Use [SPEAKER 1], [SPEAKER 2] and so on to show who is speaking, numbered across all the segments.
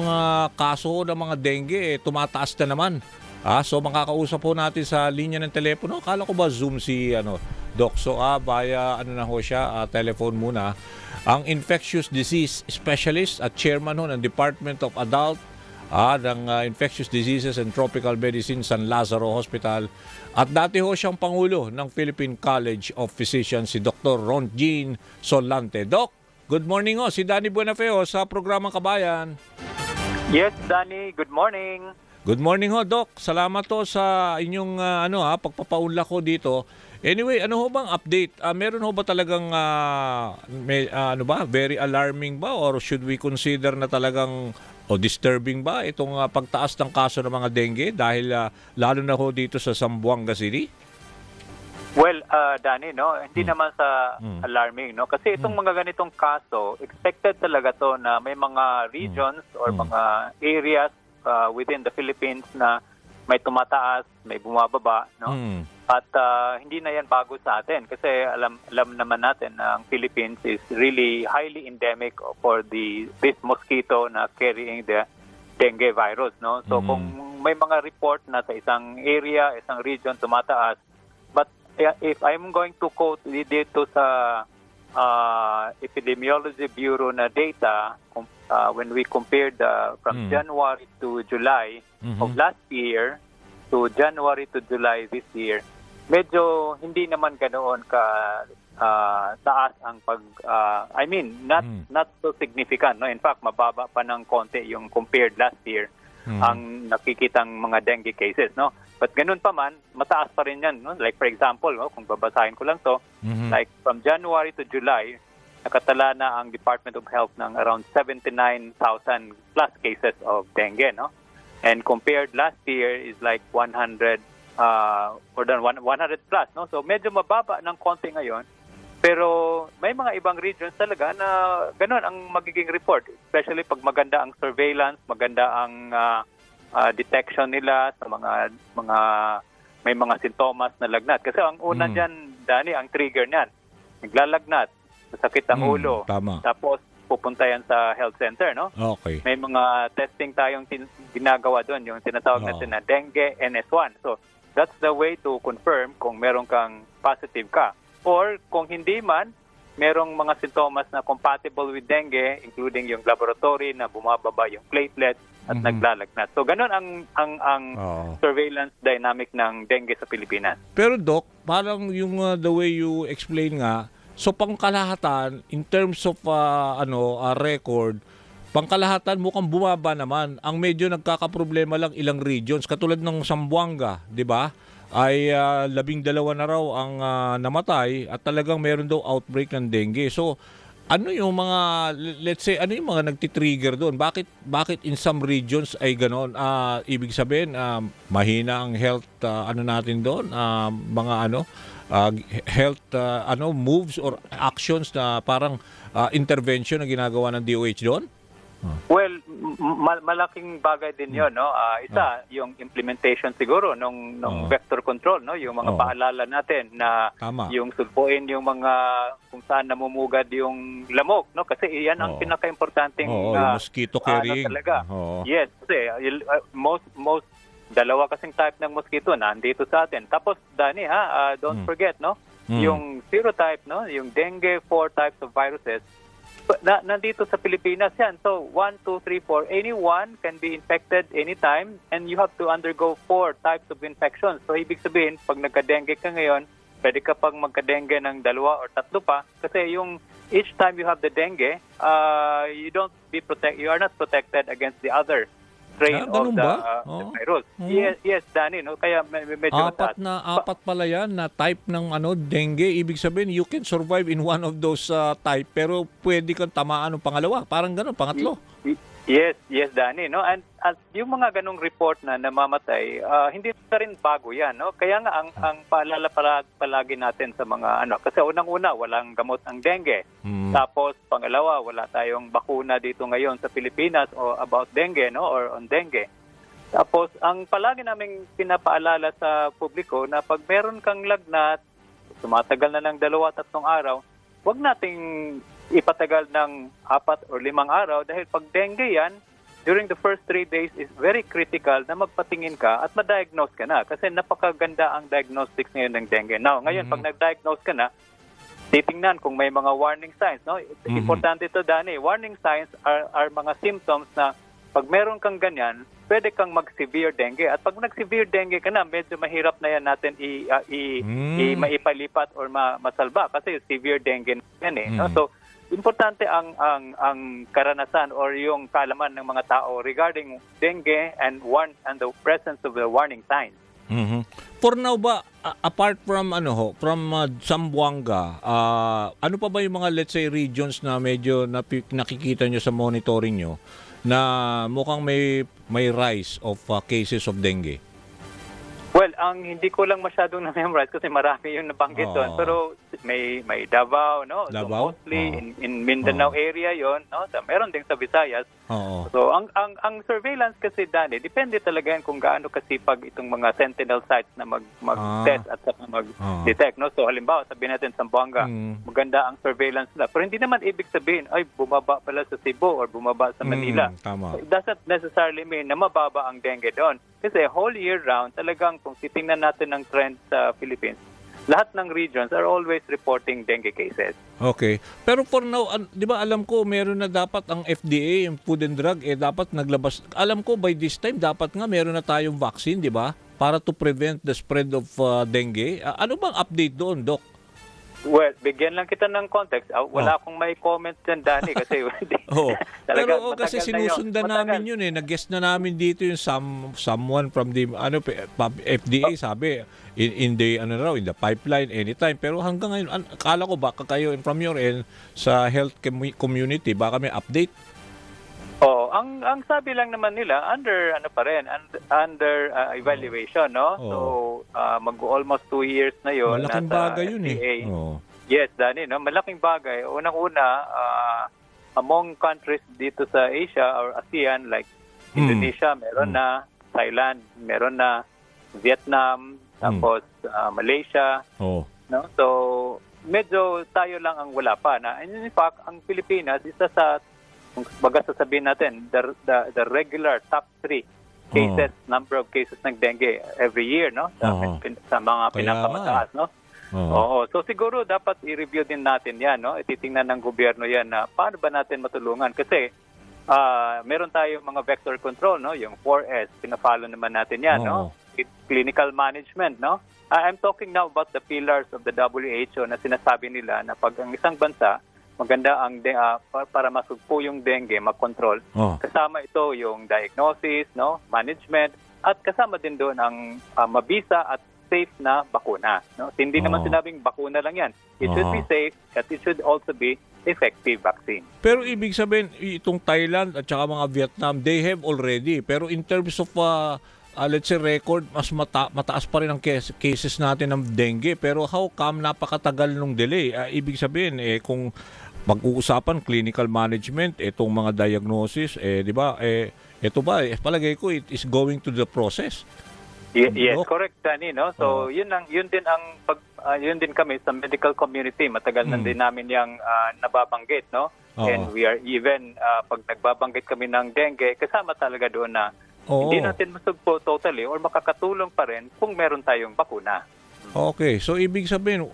[SPEAKER 1] Mga kaso ng mga dengue tumataas na naman. So makakausap po natin sa linya ng telepono. Akala ko ba Zoom si Doc? So via ano na ho siya, telephone muna. Ang infectious disease specialist at chairman ho ng Department of Adult ng Infectious Diseases and Tropical Medicine San Lazaro Hospital. At dati ho siyang Pangulo ng Philippine College of Physicians, si Dr. Ron Jean Solante. Doc, good morning ho. Si Danny Buenafeo sa programang Kabayan.
[SPEAKER 2] Yes, Danny. Good morning.
[SPEAKER 1] Good morning ho, Doc. Salamat to sa inyong pagpapaunlak ko dito. Anyway, ano ho bang update? Meron ho ba talagang very alarming ba or should we consider na talagang disturbing ba itong pagtaas ng kaso ng mga dengue dahil lalo na ho dito sa Zamboanga City?
[SPEAKER 2] Well, Danny, hindi naman sa alarming, kasi itong mga ganitong kaso, expected talaga to na may mga regions or mga areas within the Philippines na may tumataas, may bumababa, At hindi na yan bago sa atin kasi alam naman natin na ang Philippines is really highly endemic for this mosquito na carrying the dengue virus, So kung may mga report na sa isang area, isang region tumataas, but if I'm going to quote dito sa Epidemiology Bureau na data, when we compared from January to July of last year to January to July this year, medyo hindi naman ganoon ka taas ang not so significant, In fact, mababa pa ng konti yung compared last year ang nakikitang mga dengue cases, But ganun pa man, mataas pa rin yan, Like for example, kung babasahin ko lang to, like from January to July, nakatala na ang Department of Health ng around 79,000 plus cases of dengue, And compared last year is like 100 more than 100 plus, So medyo mababa ng konti ngayon. Pero may mga ibang regions talaga na ganun ang magiging report, especially pag maganda ang surveillance, maganda ang detection nila sa mga may mga sintomas na lagnat. Kasi ang una diyan, Danny, ang trigger niyan, naglalagnat, masakit ang ulo.
[SPEAKER 1] Tama.
[SPEAKER 2] Tapos pupunta yan sa health center,
[SPEAKER 1] Okay.
[SPEAKER 2] May mga testing tayong ginagawa doon, yung tinatawag natin na dengue NS1. So, that's the way to confirm kung meron kang positive ka. Or kung hindi man, merong mga sintomas na compatible with dengue, including yung laboratory na bumababa yung platelet at naglalagnat. So, ganun ang surveillance dynamic ng dengue sa Pilipinas.
[SPEAKER 1] Pero Doc, parang yung the way you explain nga, so pangkalahatan in terms of record, pangkalahatan mukhang bumaba naman. Ang medyo nagkakaproblema lang ilang regions katulad ng Zamboanga, 'di ba? Ay 12 na raw ang namatay at talagang meron daw outbreak ng dengue. So ano yung mga, let's say, ano yung mga nagtitrigger doon? Bakit in some regions ay ganoon? Ibig sabihin, mahina ang health natin doon, health moves or actions na parang intervention na ginagawa ng DOH doon?
[SPEAKER 2] Well, malaking bagay din 'yon, Isa, yung implementation siguro nung vector control, yung mga paalala natin na yung sulpuin yung mga kung saan namumugad yung lamok, Kasi iyan ang pinaka-importanting
[SPEAKER 1] yung mosquito carrying.
[SPEAKER 2] Talaga. Yes, kasi most dalawa kasing type ng mosquito na nandito sa atin. Tapos Danny, don't forget, yung serotype, yung dengue, 4 types of viruses nandito sa Pilipinas yan. So, 1, 2, 3, 4. Anyone can be infected anytime and you have to undergo 4 types of infections. So, ibig sabihin, pag nagka-dengue ka ngayon, pwede ka pang magka-dengue ng 2 or 3 pa. Kasi yung each time you have the dengue, you are not protected against the other strain of the virus. Yes, Danny, Kaya medyo
[SPEAKER 1] apat pala yan na type ng dengue. Ibig sabihin, you can survive in one of those type pero pwede kang tamaan ng pangalawa. Parang ganun, pangatlo.
[SPEAKER 2] Yes, Danny, And yung mga ganong report na namamatay, hindi na rin bago yan, Kaya nga ang paalala palagi natin sa mga kasi unang-una walang gamot ang dengue. Tapos pangalawa, wala tayong bakuna dito ngayon sa Pilipinas about dengue, or on dengue. Tapos ang palagi naming pinapaalala sa publiko na pag meron kang lagnat, tumatagal na ng 2-3 araw, huwag nating ipatagal ng 4 or 5 araw dahil pag dengue yan, during the first 3 days is very critical na magpatingin ka at ma-diagnose ka na kasi napakaganda ang diagnostics ngayon ng dengue. Now, ngayon, pag nag-diagnose ka na, titingnan kung may mga warning signs. No? Importante ito, Danny. Warning signs are mga symptoms na pag meron kang ganyan, pwede kang mag-severe dengue. At pag nag-severe dengue ka na, medyo mahirap na yan natin maipalipat or masalba kasi severe dengue yan eh. No? So, importante ang karanasan or yung kaalaman ng mga tao regarding dengue and the presence of the warning signs.
[SPEAKER 1] For now ba, apart from Zamboanga, ano pa ba yung mga, let's say, regions na medyo nakikita nyo sa monitoring nyo na mukhang may rise of cases of dengue?
[SPEAKER 2] Well, ang hindi ko lang masyadong na-memorize kasi marami yung nabanggit doon. Pero may Davao, no?
[SPEAKER 1] Davao?
[SPEAKER 2] So mostly in Mindanao area yon, no? So, meron din sa Visayas. So ang surveillance kasi, Danny, depende talaga yan kung gaano kasipag itong mga sentinel sites na mag-test at saka mag-detect, no? So halimbawa, sabihin natin Zamboanga, maganda ang surveillance nila. Pero hindi naman ibig sabihin, ay bumaba pala sa Cebu or bumaba sa Manila.
[SPEAKER 1] Tama.
[SPEAKER 2] So, it doesn't necessarily mean na mababa ang dengue doon. Kasi whole year round, talagang kung titingnan natin ang trend sa Philippines, lahat ng regions are always reporting dengue cases.
[SPEAKER 1] Okay. Pero for now, di ba alam ko meron na dapat ang FDA, yung Food and Drug, dapat naglabas. Alam ko by this time, dapat nga meron na tayong vaccine, di ba? Para to prevent the spread of dengue. Ano bang update doon, Doc?
[SPEAKER 2] Well, bigyan lang kita ng context. Wala akong may comment dyan, Danny, kasi
[SPEAKER 1] pero kasi sinusundan namin yun eh. Nag-guest na namin dito yung someone from the FDA, sabi in the pipeline anytime. Pero hanggang ngayon, akala ko baka kayo from your end sa health community, baka may update.
[SPEAKER 2] Ang sabi lang naman nila under evaluation, no? So mag-almost 2 years na 'yon.
[SPEAKER 1] Malaking bagay 'yun eh.
[SPEAKER 2] Yes, Danny, no? Malaking bagay. Unang-una, among countries dito sa Asia or ASEAN like Indonesia, meron na, Thailand, meron na, Vietnam, tapos Malaysia. No? So medyo tayo lang ang wala pa na. And in fact, ang Pilipinas isa sa kung baga sasabihin natin, the regular top 3 cases, number of cases ng dengue every year, no? Sa mga pinakamataas, no? So siguro dapat i-review din natin yan, no? Ititingnan ng gobyerno yan na paano ba natin matulungan. Kasi meron tayong mga vector control, no? Yung 4S, pina-follow naman natin yan, no? Clinical management, no? I'm talking now about the pillars of the WHO na sinasabi nila na pag ang isang bansa maganda ang para masugpo yung dengue, mag-control. Kasama ito yung diagnosis, no, management, at kasama din doon ang mabisa at safe na bakuna. No? Hindi naman sinabing bakuna lang yan. It should be safe at it should also be effective vaccine.
[SPEAKER 1] Pero ibig sabihin, itong Thailand at saka mga Vietnam, they have already. Pero in terms of let's say record, mas mataas pa rin ang cases natin ng dengue. Pero how come napakatagal nung delay? Ibig sabihin, kung mag-uusapan clinical management, itong mga diagnosis, di ba? Ito ba, palagay ko, it is going to the process.
[SPEAKER 2] Yes, correct, Danny, no? So, yun din kami sa medical community, matagal na din namin yung nababanggit, no? And we are even, pag nagbabanggit kami ng dengue, kasama talaga doon na hindi natin masugpo totally or makakatulong pa rin kung meron tayong bakuna.
[SPEAKER 1] Okay, so ibig sabihin,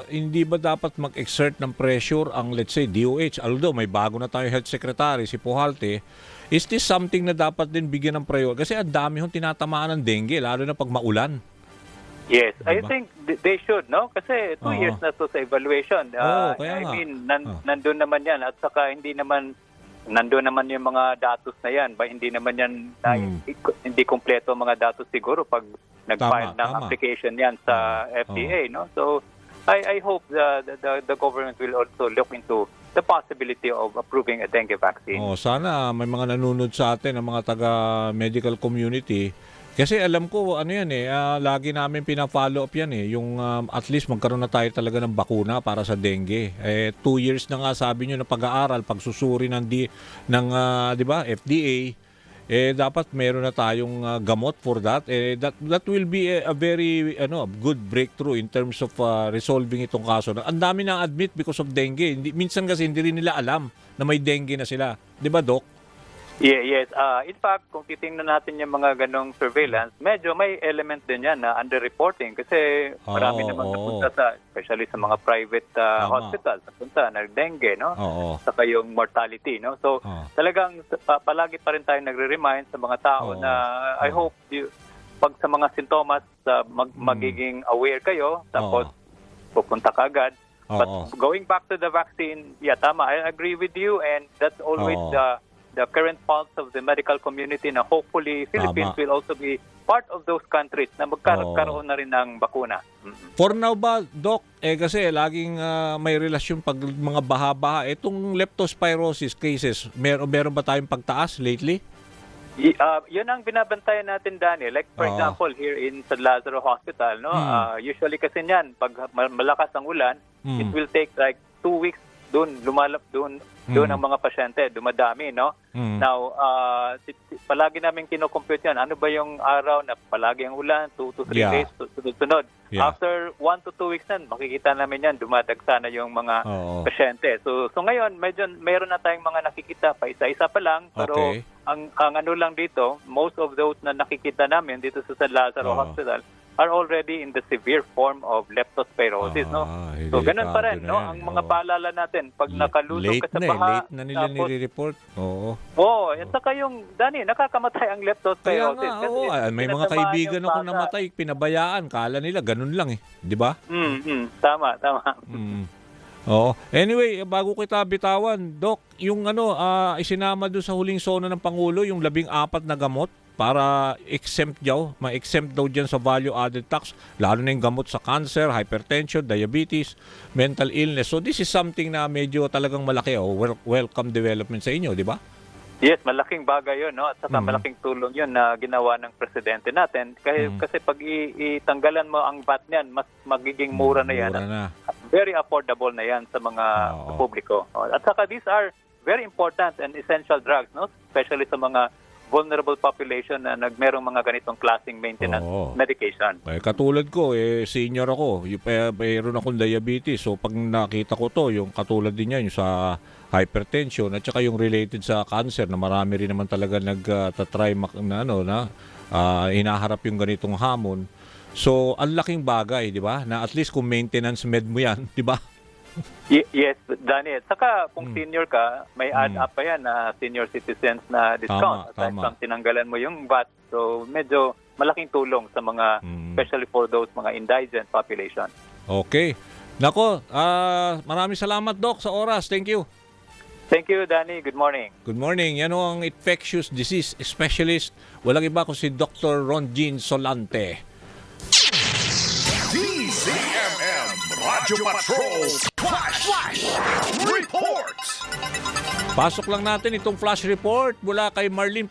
[SPEAKER 1] hindi ba dapat mag-exert ng pressure ang, let's say, DOH? Although may bago na tayong health secretary, si Pujalte, is this something na dapat din bigyan ng priority? Kasi ang dami hong tinatamaan ng dengue, lalo na pag maulan.
[SPEAKER 2] Yes, diba? I think they should, no? Kasi 2 years na to sa evaluation. Nandun naman yan. At saka nandun naman yung mga datos na yan. Hindi naman yan, hindi kompleto mga datos siguro pag nag-file ng application yan sa FDA, no? So I hope the government will also look into the possibility of approving a dengue vaccine.
[SPEAKER 1] Sana may mga nanonood sa atin ng mga taga-medical community. Kasi alam ko, lagi namin pina-follow up yan yung at least magkaroon na tayo talaga ng bakuna para sa dengue. 2 years na nga sabi nyo na pag-aaral, pagsusuri ng di ba, FDA, dapat meron na tayong gamot for that. That will be a very good breakthrough in terms of resolving itong kaso. Ang dami na admit because of dengue. Minsan kasi hindi rin nila alam na may dengue na sila. Di ba, Doc?
[SPEAKER 2] Yes. In fact, kung titingnan natin yung mga ganong surveillance, medyo may element din yan na underreporting kasi marami namang napunta especially sa mga private hospitals, napunta na dengue, no? Saka yung mortality, no? So, talagang palagi pa rin tayo nagre-remind sa mga tao na I hope pag sa mga sintomas magiging aware kayo, tapos pupunta ka agad. But going back to the vaccine, tama, I agree with you, and that's always the current pulse of the medical community na hopefully Philippines will also be part of those countries na magkaroon na rin ng bakuna.
[SPEAKER 1] For now ba, Doc, kasi laging may relasyon pag mga baha-baha, itong leptospirosis cases, meron ba tayong pagtaas lately?
[SPEAKER 2] Yun ang binabantayan natin, Danny. Like for example, here in San Lazaro Hospital, no? Usually kasi niyan, pag malakas ang ulan, it will take like 2 weeks doon ang mga pasyente, dumadami, no? Now, palagi namin kino-compute yan. Ano ba yung araw na palagi ang ulan, 2 to 3 days, sunod-sunod. After 1 to 2 weeks na, makikita namin yan, dumadagsa na yung mga pasyente. So ngayon, meron na tayong mga nakikita pa isa-isa pa lang, pero ang ano lang dito, most of those na nakikita namin dito sa San Lazaro Hospital are already in the severe form of leptospirosis, no? So ganun pa rin, no? Ang mga paalala natin, pag nakalusog ka sa baha,
[SPEAKER 1] late na nila nire-report.
[SPEAKER 2] at saka yung, Dani, nakakamatay ang leptospirosis.
[SPEAKER 1] Kaya nga, may mga kaibigan ako namatay, pinabayaan, kala nila ganun lang di ba?
[SPEAKER 2] Tama.
[SPEAKER 1] Anyway, bago kita bitawan, Doc, yung isinama doon sa huling sona ng Pangulo, yung 14 na gamot para ma-exempt daw dyan sa value-added tax, lalo na yung gamot sa cancer, hypertension, diabetes, mental illness. So this is something na medyo talagang malaki, welcome development sa inyo, di ba?
[SPEAKER 2] Yes, malaking bagay yun, no? At saka malaking tulong yun na ginawa ng presidente natin. Kasi pag itanggalan mo ang VAT niyan, mas magiging mura na yan. Very affordable na yan sa mga publiko. At saka these are very important and essential drugs, no? Especially sa mga vulnerable population na merong mga ganitong klaseng maintenance medication.
[SPEAKER 1] Katulad ko, senior ako. Mayroon akong diabetes. So pag nakita ko to, yung katulad din yan, yung sa hypertension at saka yung related sa cancer na marami rin naman talaga nagtatry hinaharap yung ganitong hamon. So ang laking bagay, di ba? Na at least kung maintenance med mo yan, di ba?
[SPEAKER 2] Yes, Daniel. Saka kung senior ka, may add up pa yan na senior citizens na discount. At pag tinanggalan mo yung VAT, so medyo malaking tulong sa mga, especially for those mga indigent population.
[SPEAKER 1] Okay. Nako, maraming salamat, Doc, sa oras. Thank you.
[SPEAKER 2] Thank you, Danny. Good morning.
[SPEAKER 1] Good morning. Yan ang infectious disease specialist. Walang iba kung si Dr. Ron Jean Solante.
[SPEAKER 3] DZMM Radyo Patrol Flash Report.
[SPEAKER 1] Pasok lang natin itong flash report mula kay Marlene